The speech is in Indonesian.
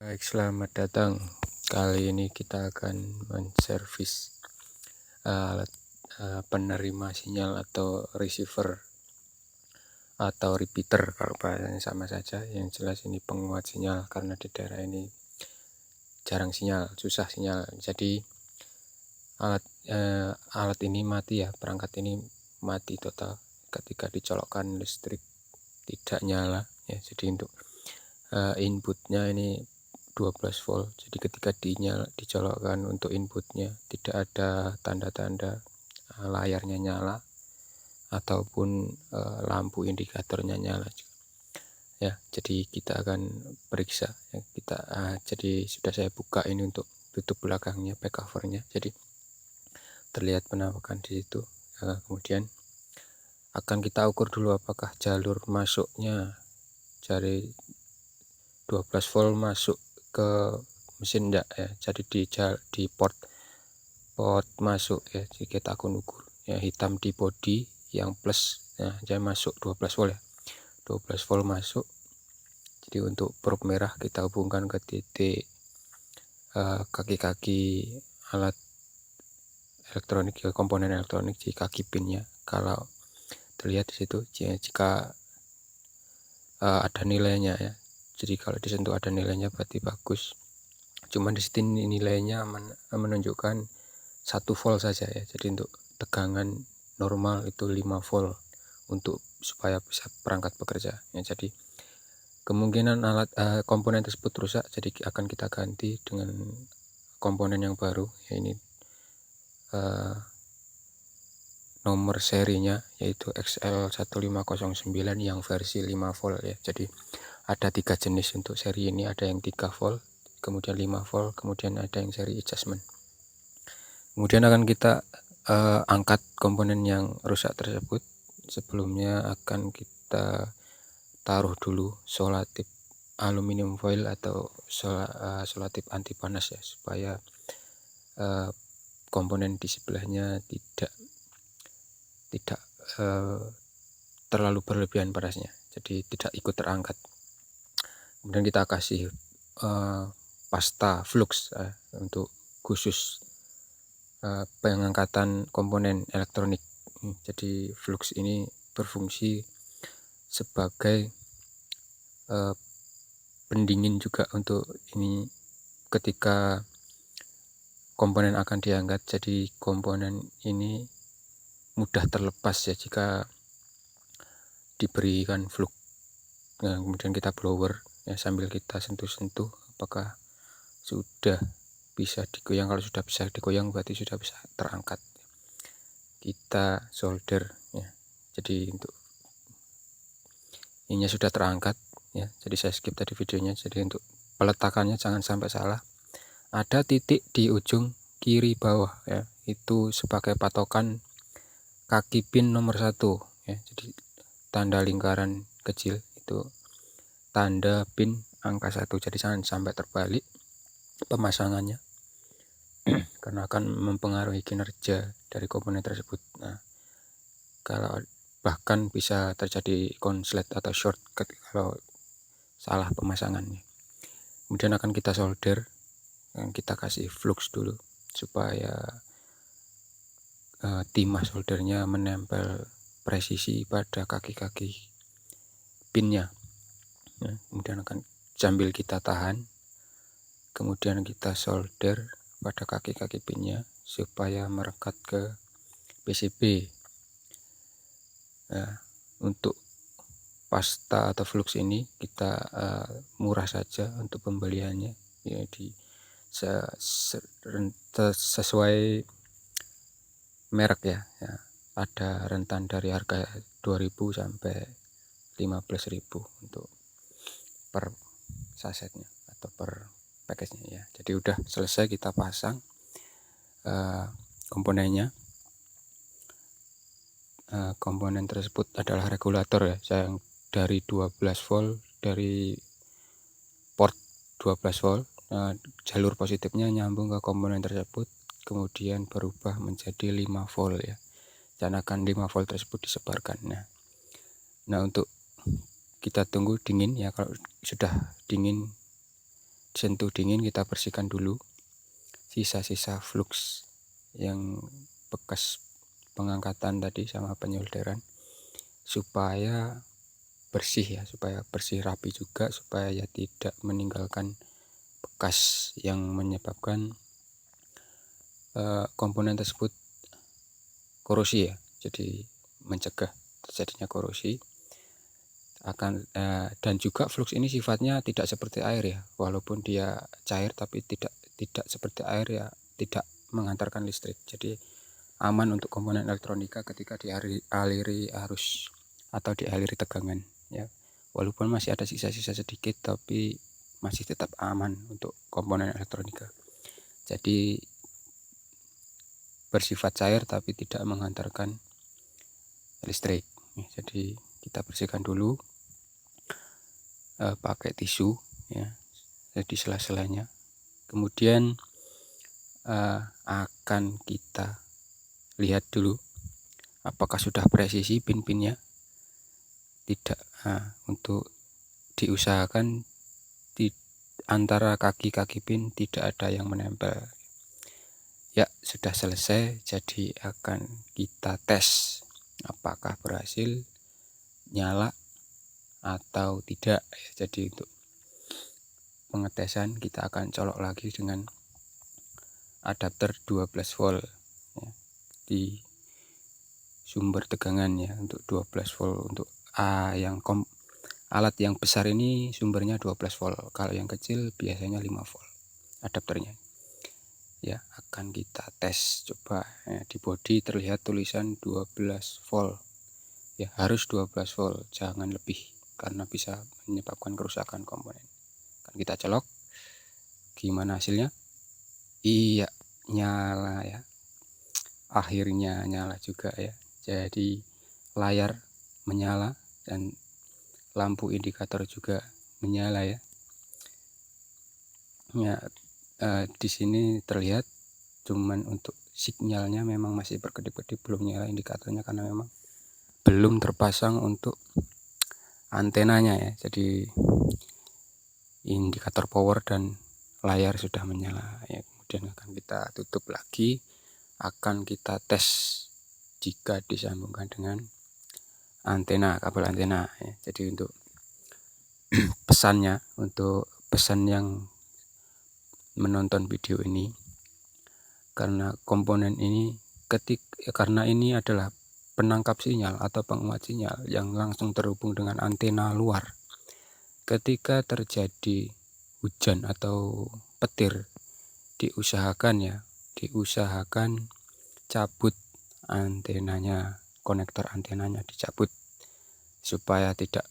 Baik, selamat datang. Kali ini kita akan menservis alat penerima sinyal atau receiver atau repeater, kalau bahasanya sama saja. Yang jelas ini penguat sinyal karena di daerah ini jarang sinyal, susah sinyal. Jadi alat ini mati ya, perangkat ini mati total ketika dicolokkan listrik tidak nyala ya. Jadi untuk inputnya ini 12 volt. Jadi ketika dicolokkan untuk inputnya tidak ada tanda-tanda layarnya nyala ataupun lampu indikatornya nyala ya. Jadi kita akan periksa ya. Jadi sudah saya buka ini untuk tutup belakangnya, back covernya. Jadi terlihat penampakan di situ. Kemudian akan kita ukur dulu apakah jalur masuknya dari 12 volt masuk ke mesin enggak ya. Jadi di port masuk ya. Jadi kita akan ukur ya, hitam di body yang plus ya, jadi masuk 12 volt ya. 12 volt masuk. Jadi untuk probe merah kita hubungkan ke titik kaki-kaki alat elektronik ya, komponen elektronik di kaki pinnya. Kalau terlihat di situ jika ada nilainya ya. Jadi kalau disentuh ada nilainya berarti bagus. Cuman di sini nilainya menunjukkan 1 volt saja ya. Jadi untuk tegangan normal itu 5 volt untuk supaya bisa perangkat bekerja ya. Jadi kemungkinan komponen tersebut rusak, jadi akan kita ganti dengan komponen yang baru ya. Ini nomor serinya yaitu XL1509 yang versi 5 volt ya. Jadi ada 3 jenis untuk seri ini, ada yang 3 volt, kemudian 5 volt, kemudian ada yang seri adjustment. Kemudian akan kita angkat komponen yang rusak tersebut. Sebelumnya akan kita taruh dulu solatip aluminium foil atau solatip anti panas ya, supaya komponen di sebelahnya tidak terlalu berlebihan panasnya, jadi tidak ikut terangkat. Kemudian kita kasih pasta flux untuk khusus pengangkatan komponen elektronik. Jadi flux ini berfungsi sebagai pendingin juga untuk ini ketika komponen akan diangkat. Jadi komponen ini mudah terlepas ya jika diberikan flux. Nah, kemudian kita blower ya, sambil kita sentuh-sentuh apakah sudah bisa digoyang. Kalau sudah bisa digoyang berarti sudah bisa terangkat. Kita solder ya. Jadi untuk ininya sudah terangkat ya. Jadi saya skip tadi videonya. Jadi untuk peletakannya jangan sampai salah. Ada titik di ujung kiri bawah ya, itu sebagai patokan kaki pin nomor 1 ya. Jadi tanda lingkaran kecil itu tanda pin angka 1. Jadi jangan sampai terbalik pemasangannya karena akan mempengaruhi kinerja dari komponen tersebut. Nah, kalau bahkan bisa terjadi konslet atau short kalau salah pemasangannya. Kemudian akan kita solder, kita kasih flux dulu supaya timah soldernya menempel presisi pada kaki-kaki pinnya. Nah, kemudian akan sambil kita tahan, kemudian kita solder pada kaki-kaki pinnya supaya merekat ke PCB. Nah, untuk pasta atau flux ini kita murah saja untuk pembeliannya ya, sesuai merek ya. Ada rentan dari harga 2.000 sampai 15.000 untuk per sasetnya atau per package-nya ya. Jadi udah selesai kita pasang komponennya. Komponen tersebut adalah regulator ya, yang dari 12 volt, dari port 12 volt. Jalur positifnya nyambung ke komponen tersebut, kemudian berubah menjadi 5 volt ya, dan akan 5 volt tersebut disebarkan. Nah untuk kita tunggu dingin ya. Kalau sudah dingin sentuh dingin kita bersihkan dulu sisa-sisa flux yang bekas pengangkatan tadi sama penyolderan, supaya bersih ya, supaya bersih rapi juga, supaya ya tidak meninggalkan bekas yang menyebabkan komponen tersebut korosi ya. Jadi mencegah terjadinya korosi dan juga flux ini sifatnya tidak seperti air ya, walaupun dia cair tapi tidak seperti air ya, tidak menghantarkan listrik. Jadi aman untuk komponen elektronika ketika dialiri arus atau dialiri tegangan ya, walaupun masih ada sisa-sisa sedikit tapi masih tetap aman untuk komponen elektronika. Jadi bersifat cair tapi tidak menghantarkan listrik. Jadi kita bersihkan dulu pakai tisu ya, di sela-selanya. Kemudian akan kita lihat dulu apakah sudah presisi pin-pinnya. Tidak, untuk diusahakan di antara kaki-kaki pin tidak ada yang menempel ya. Sudah selesai, jadi akan kita tes apakah berhasil nyala atau tidak. Jadi untuk pengetesan kita akan colok lagi dengan adapter 12 volt ya, di sumber tegangan ya, untuk 12 volt. Untuk alat yang besar ini sumbernya 12 volt, kalau yang kecil biasanya 5 volt adapternya ya. Akan kita tes coba ya, di bodi terlihat tulisan 12 volt ya, harus 12 volt, jangan lebih karena bisa menyebabkan kerusakan komponen. Akan kita colok, gimana hasilnya? Iya, nyala ya, akhirnya nyala juga ya. Jadi layar menyala dan lampu indikator juga menyala ya. Di sini terlihat, cuman untuk sinyalnya memang masih berkedip-kedip, belum nyala indikatornya karena memang belum terpasang untuk antenanya ya. Jadi indikator power dan layar sudah menyala ya. Kemudian akan kita tutup lagi, akan kita tes jika disambungkan dengan antena, kabel antena ya. Jadi untuk pesannya, untuk pesan yang menonton video ini, karena komponen ini karena ini adalah penangkap sinyal atau penguat sinyal yang langsung terhubung dengan antena luar. Ketika terjadi hujan atau petir, diusahakan cabut antenanya, konektor antenanya dicabut supaya tidak